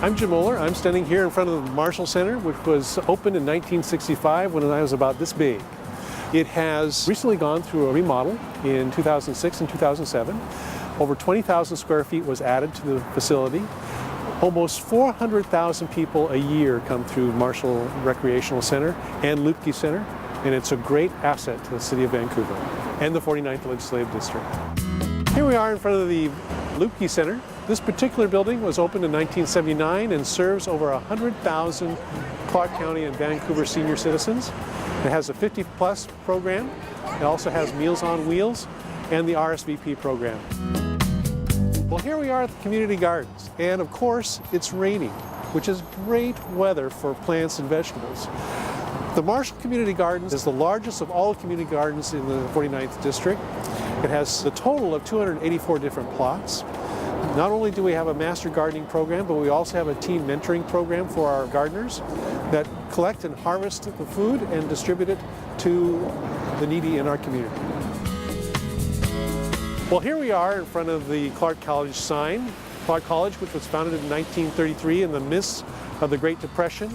I'm Jim Moeller. I'm standing here in front of the Marshall Center, which was opened in 1965 when I was about this big. It has recently gone through a remodel in 2006 and 2007. Over 20,000 square feet was added to the facility. Almost 400,000 people a year come through Marshall Recreational Center and Lupke Center, and it's a great asset to the City of Vancouver and the 49th Legislative District. Here we are in front of the Lupke Center. This particular building was opened in 1979 and serves over 100,000 Clark County and Vancouver senior citizens. It has a 50-plus program. It also has Meals on Wheels and the RSVP program. Well, here we are at the community gardens, and of course it's raining, which is great weather for plants and vegetables. The Marshall Community Gardens is the largest of all the community gardens in the 49th District. It has a total of 284 different plots. Not only do we have a master gardening program, but we also have a team mentoring program for our gardeners that collect and harvest the food and distribute it to the needy in our community. Well, here we are in front of the Clark College sign. Clark College, which was founded in 1933 in the midst of the Great Depression,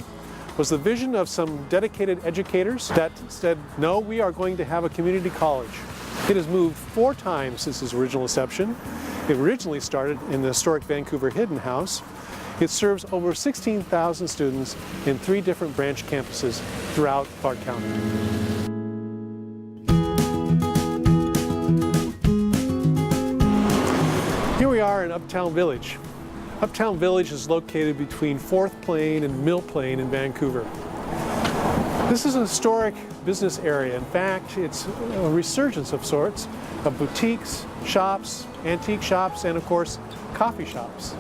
was the vision of some dedicated educators that said, no, we are going to have a community college. It has moved 4 times since its original inception. It originally started in the historic Vancouver Hidden House. It serves over 16,000 students in 3 different branch campuses throughout Clark County. Here we are in Uptown Village. Uptown Village is located between 4th Plain and Mill Plain in Vancouver. This is a historic business area. In fact, it's a resurgence of sorts of boutiques, shops, antique shops, and of course, coffee shops.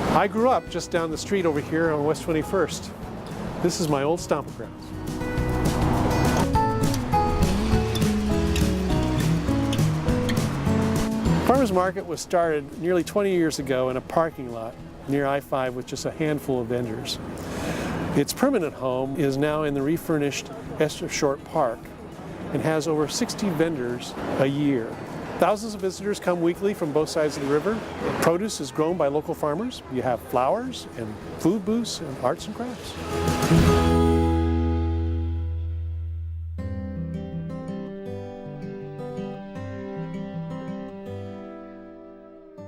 I grew up just down the street over here on West 21st. This is my old stomping grounds. Farmers Market was started nearly 20 years ago in a parking lot near I-5 with just a handful of vendors. Its permanent home is now in the refurnished Esther Short Park and has over 60 vendors a year. Thousands of visitors come weekly from both sides of the river. Produce is grown by local farmers. You have flowers and food booths and arts and crafts.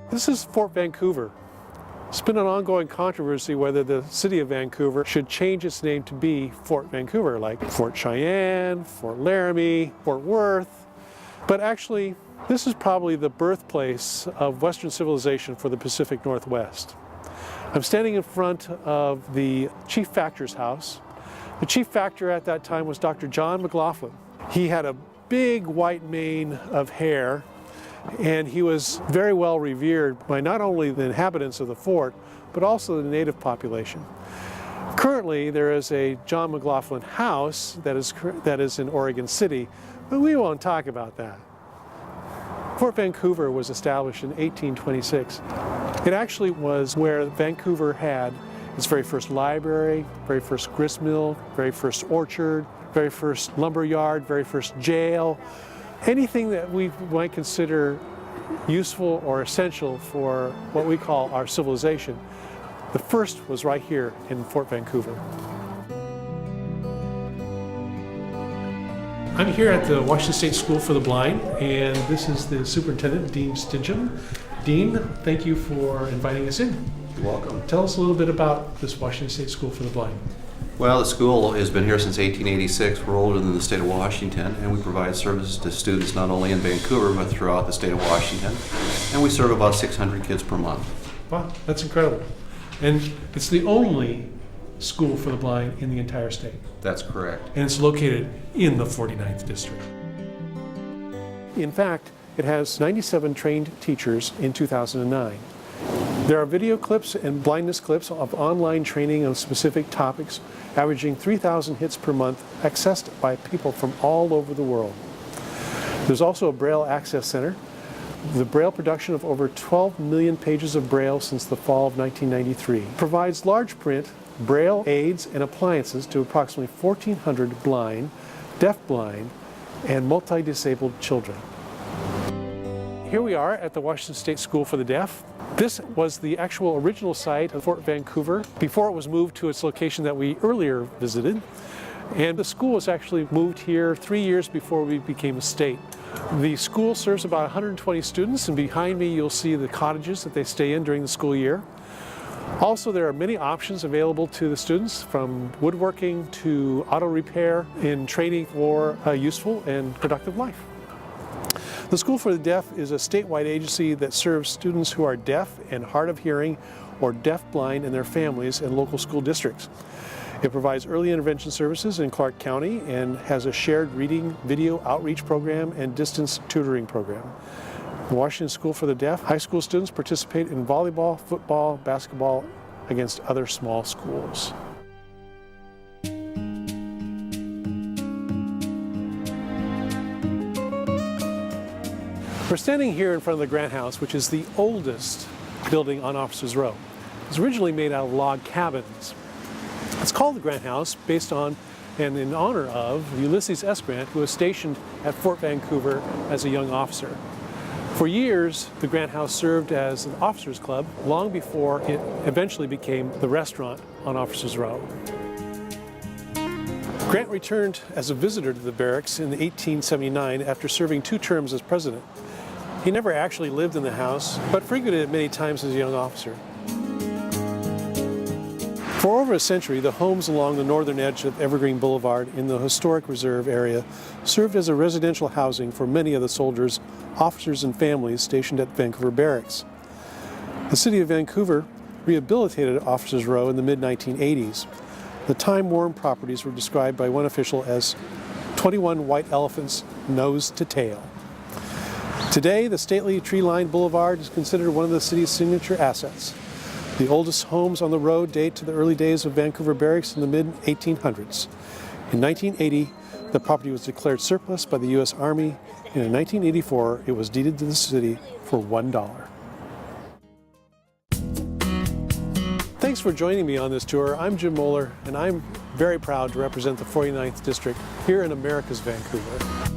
This is Fort Vancouver. It's been an ongoing controversy whether the City of Vancouver should change its name to be Fort Vancouver, like Fort Cheyenne, Fort Laramie, Fort Worth. But actually, this is probably the birthplace of Western civilization for the Pacific Northwest. I'm standing in front of the Chief Factor's house. The Chief Factor at that time was Dr. John McLaughlin. He had a big white mane of hair, and he was very well revered by not only the inhabitants of the fort, but also the native population. Currently, there is a John McLaughlin house that is in Oregon City, but we won't talk about that. Fort Vancouver was established in 1826. It actually was where Vancouver had its very first library, very first grist mill, very first orchard, very first lumber yard, very first jail. Anything that we might consider useful or essential for what we call our civilization, the first was right here in Fort Vancouver. I'm here at the Washington State School for the Blind, and this is the Superintendent, Dean Stincham. Dean, thank you for inviting us in. You're welcome. Tell us a little bit about this Washington State School for the Blind. Well, the school has been here since 1886. We're older than the state of Washington, and we provide services to students not only in Vancouver, but throughout the state of Washington. And we serve about 600 kids per month. Wow, that's incredible. And it's the only school for the blind in the entire state. That's correct. And it's located in the 49th District. In fact, it has 97 trained teachers in 2009. There are video clips and blindness clips of online training on specific topics, averaging 3,000 hits per month, accessed by people from all over the world. There's also a Braille Access Center. The Braille production of over 12 million pages of Braille since the fall of 1993 provides large print, Braille aids and appliances to approximately 1,400 blind, deafblind, and multi-disabled children. Here we are at the Washington State School for the Deaf. This was the actual original site of Fort Vancouver before it was moved to its location that we earlier visited. And the school was actually moved here 3 years before we became a state. The school serves about 120 students, and behind me you'll see the cottages that they stay in during the school year. Also, there are many options available to the students, from woodworking to auto repair, in training for a useful and productive life. The School for the Deaf is a statewide agency that serves students who are deaf and hard of hearing or deaf-blind and their families in local school districts. It provides early intervention services in Clark County and has a shared reading video outreach program and distance tutoring program. The Washington School for the Deaf high school students participate in volleyball, football, basketball against other small schools. We're standing here in front of the Grant House, which is the oldest building on Officers Row. It was originally made out of log cabins. It's called the Grant House based on and in honor of Ulysses S. Grant, who was stationed at Fort Vancouver as a young officer. For years, the Grant House served as an officers' club long before it eventually became the restaurant on Officers Row. Grant returned as a visitor to the barracks in 1879 after serving 2 terms as president. He never actually lived in the house, but frequented it many times as a young officer. For over a century, the homes along the northern edge of Evergreen Boulevard in the Historic Reserve area served as a residential housing for many of the soldiers, officers, and families stationed at Vancouver Barracks. The City of Vancouver rehabilitated Officers Row in the mid-1980s. The time-worn properties were described by one official as 21 white elephants nose to tail. Today, the stately tree-lined boulevard is considered one of the city's signature assets. The oldest homes on the road date to the early days of Vancouver Barracks in the mid-1800s. In 1980, the property was declared surplus by the U.S. Army, and in 1984, it was deeded to the city for $1. Thanks for joining me on this tour. I'm Jim Moeller, and I'm very proud to represent the 49th District here in America's Vancouver.